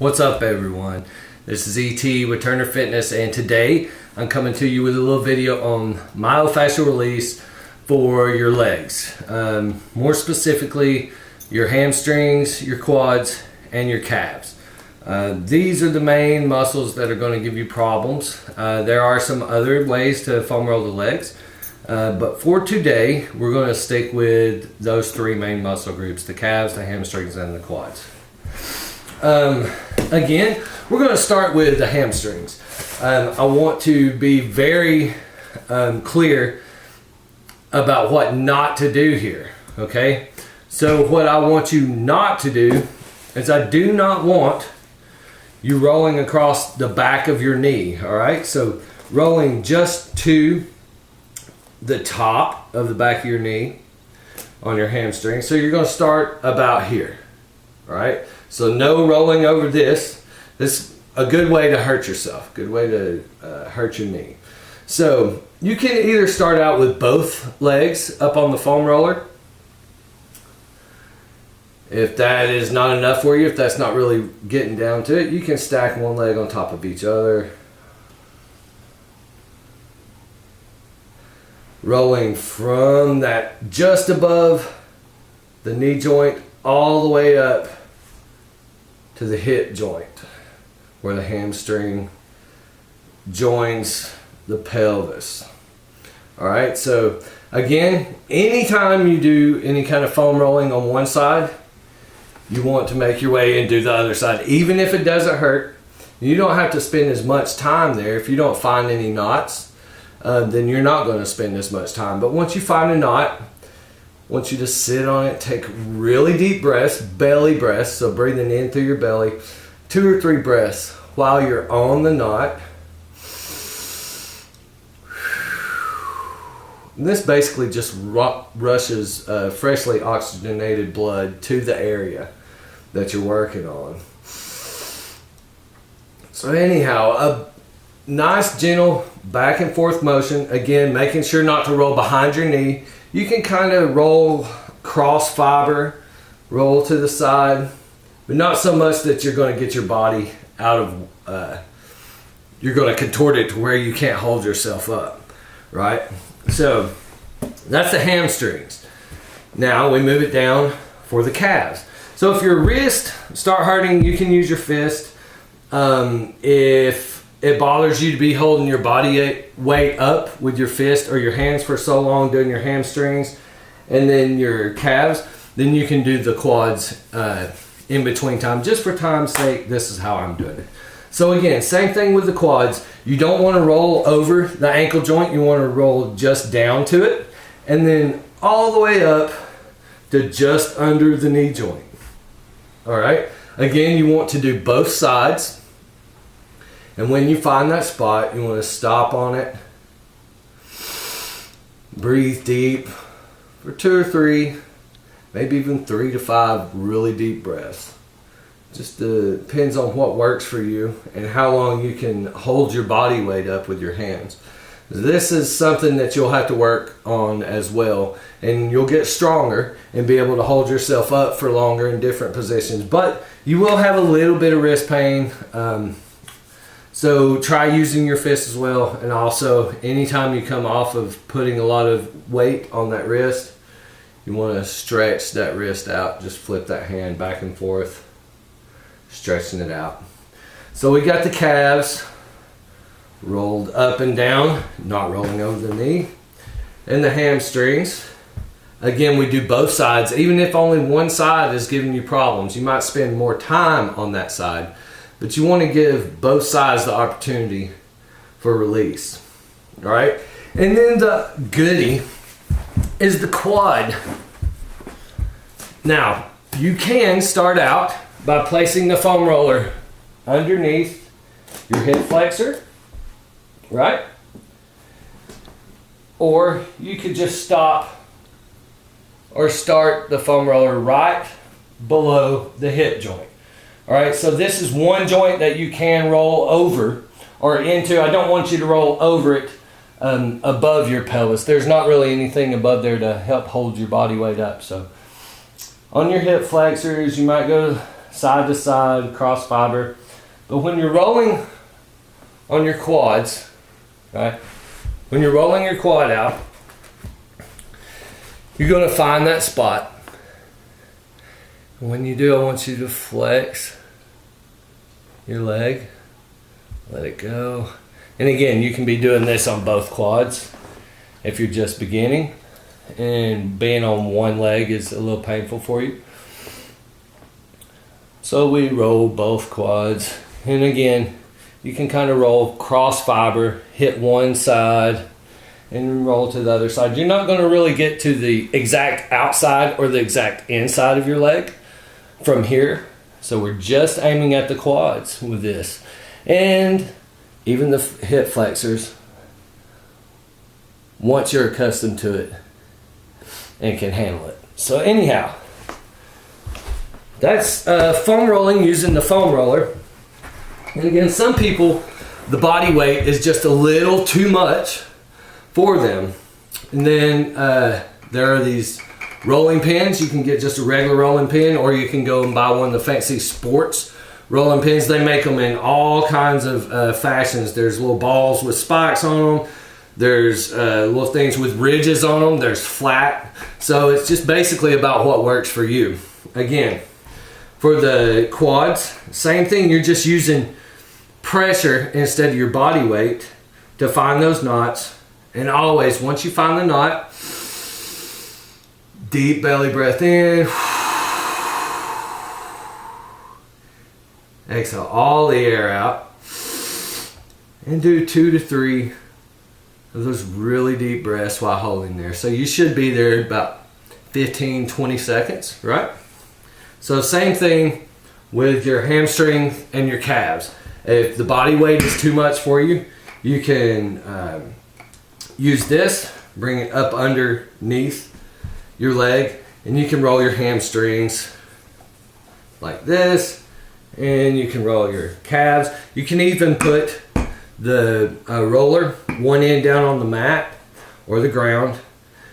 What's up, everyone? This is ET with Turner Fitness, and today I'm coming to you with a little video on myofascial release for your legs. More specifically, your hamstrings, your quads, and your calves. These are the main muscles that are going to give you problems. There are some other ways to foam roll the legs, but for today, we're going to stick with those three main muscle groups: the calves, the hamstrings, and the quads. Again, we're going to start with the hamstrings. I want to be very clear about what not to do here, okay? So what I want you not to do is I do not want you rolling across the back of your knee, all right? So rolling just to the top of the back of your knee on your hamstring. So you're going to start about here, all right? So no rolling over this. This is a good way to hurt yourself, good way to hurt your knee. So you can either start out with both legs up on the foam roller. If that is not enough for you, if that's not really getting down to it, you can stack one leg on top of each other. Rolling from that just above the knee joint all the way up to the hip joint, where the hamstring joins the pelvis. All right, so again, anytime you do any kind of foam rolling on one side, you want to make your way and do the other side. Even if it doesn't hurt, you don't have to spend as much time there. If you don't find any knots, then you're not going to spend as much time. But once you find a knot, I want you to sit on it, take really deep breaths, belly breaths, so breathing in through your belly, 2 or 3 breaths while you're on the knot. And this basically just rushes freshly oxygenated blood to the area that you're working on. So anyhow, a nice gentle back and forth motion, again making sure not to roll behind your knee. You can kind of roll cross fiber, roll to the side, but not so much that you're going to get your body out of, you're going to contort it to where you can't hold yourself up, right? So that's the hamstrings. Now we move it down for the calves. So if your wrist start hurting, you can use your fist. If it bothers you to be holding your body weight up with your fist or your hands for so long doing your hamstrings and then your calves, then you can do the quads in between time. Just for time's sake, this is how I'm doing it. So again, same thing with the quads. You don't want to roll over the ankle joint. You want to roll just down to it and then all the way up to just under the knee joint. All right. Again, you want to do both sides. And when you find that spot, you want to stop on it. Breathe deep for 2 or 3, maybe even 3 to 5 really deep breaths. Just depends on what works for you and how long you can hold your body weight up with your hands. This is something that you'll have to work on as well, and you'll get stronger and be able to hold yourself up for longer in different positions. But you will have a little bit of wrist pain. So try using your fist as well. And also, anytime you come off of putting a lot of weight on that wrist, you want to stretch that wrist out. Just flip that hand back and forth, stretching it out. So we got the calves rolled up and down, not rolling over the knee. And the hamstrings. Again, we do both sides. Even if only one side is giving you problems, you might spend more time on that side. But you want to give both sides the opportunity for release. All right? And then the goodie is the quad. Now, you can start out by placing the foam roller underneath your hip flexor, right? Or you could just stop or start the foam roller right below the hip joint. All right, so this is one joint that you can roll over or into. I don't want you to roll over it above your pelvis. There's not really anything above there to help hold your body weight up. So on your hip flexors, you might go side to side, cross fiber. But when you're rolling on your quads, right? When you're rolling your quad out, you're going to find that spot. And when you do, I want you to flex your leg, let it go. And again, you can be doing this on both quads if you're just beginning and being on one leg is a little painful for you. So we roll both quads, and again, you can kind of roll cross fiber, hit one side and roll to the other side. You're not going to really get to the exact outside or the exact inside of your leg from here. So we're just aiming at the quads with this. And even the hip flexors, once you're accustomed to it and can handle it. So anyhow, that's foam rolling using the foam roller. And again, some people, the body weight is just a little too much for them. And then there are these rolling pins. You can get just a regular rolling pin, or you can go and buy one of the fancy sports rolling pins. They make them in all kinds of fashions. There's little balls with spikes on them. There's little things with ridges on them. There's flat. So it's just basically about what works for you. Again, for the quads, same thing. You're just using pressure instead of your body weight to find those knots. And always, once you find the knot, deep belly breath in. Exhale all the air out. And do 2 to 3 of those really deep breaths while holding there. So you should be there about 15, 20 seconds, right? So same thing with your hamstring and your calves. If the body weight is too much for you, you can use this, bring it up underneath your leg, and you can roll your hamstrings like this, and you can roll your calves. You can even put the roller one end down on the mat or the ground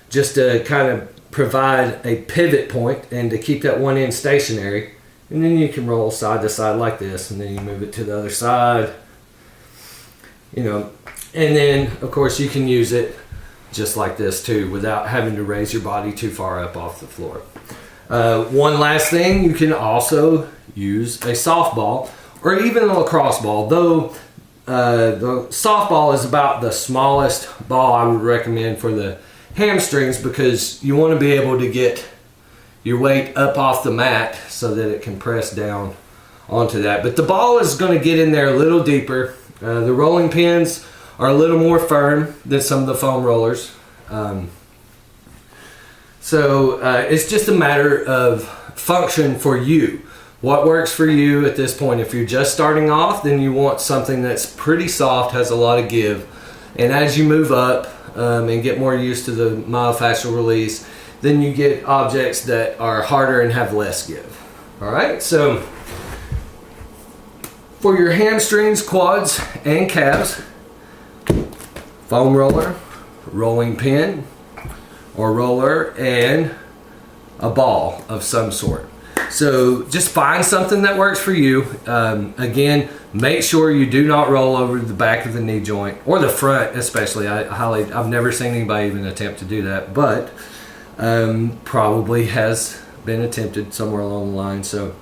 just to kind of provide a pivot point and to keep that one end stationary. And then you can roll side to side like this, and then you move it to the other side, you know. And then of course you can use it just like this too, without having to raise your body too far up off the floor. One last thing, you can also use a softball or even a lacrosse ball, though the softball is about the smallest ball I would recommend for the hamstrings, because you want to be able to get your weight up off the mat so that it can press down onto that. But the ball is going to get in there a little deeper. The rolling pins are a little more firm than some of the foam rollers. So it's just a matter of function for you. What works for you at this point? If you're just starting off, then you want something that's pretty soft, has a lot of give. And as you move up and get more used to the myofascial release, then you get objects that are harder and have less give. All right, so for your hamstrings, quads, and calves, foam roller, rolling pin, or roller, and a ball of some sort. So just find something that works for you. Again, make sure you do not roll over the back of the knee joint, or the front especially. I've never seen anybody even attempt to do that, but probably has been attempted somewhere along the line. So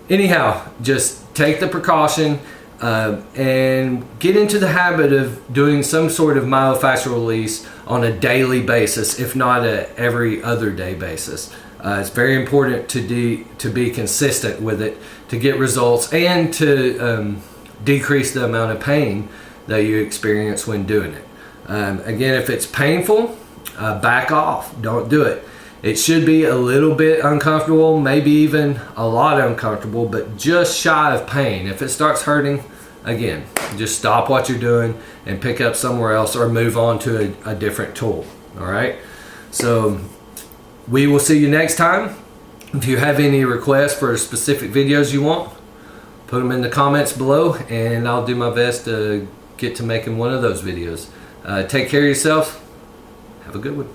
anyhow, just take the precaution and get into the habit of doing some sort of myofascial release on a daily basis, if not a every other day basis. It's very important to be consistent with it, to get results, and to decrease the amount of pain that you experience when doing it. Again, if it's painful, back off. Don't do it. It should be a little bit uncomfortable, maybe even a lot uncomfortable, but just shy of pain. If it starts hurting, again, just stop what you're doing and pick up somewhere else, or move on to a different tool. All right? So we will see you next time. If you have any requests for specific videos you want, put them in the comments below, and I'll do my best to get to making one of those videos. Take care of yourself. Have a good one.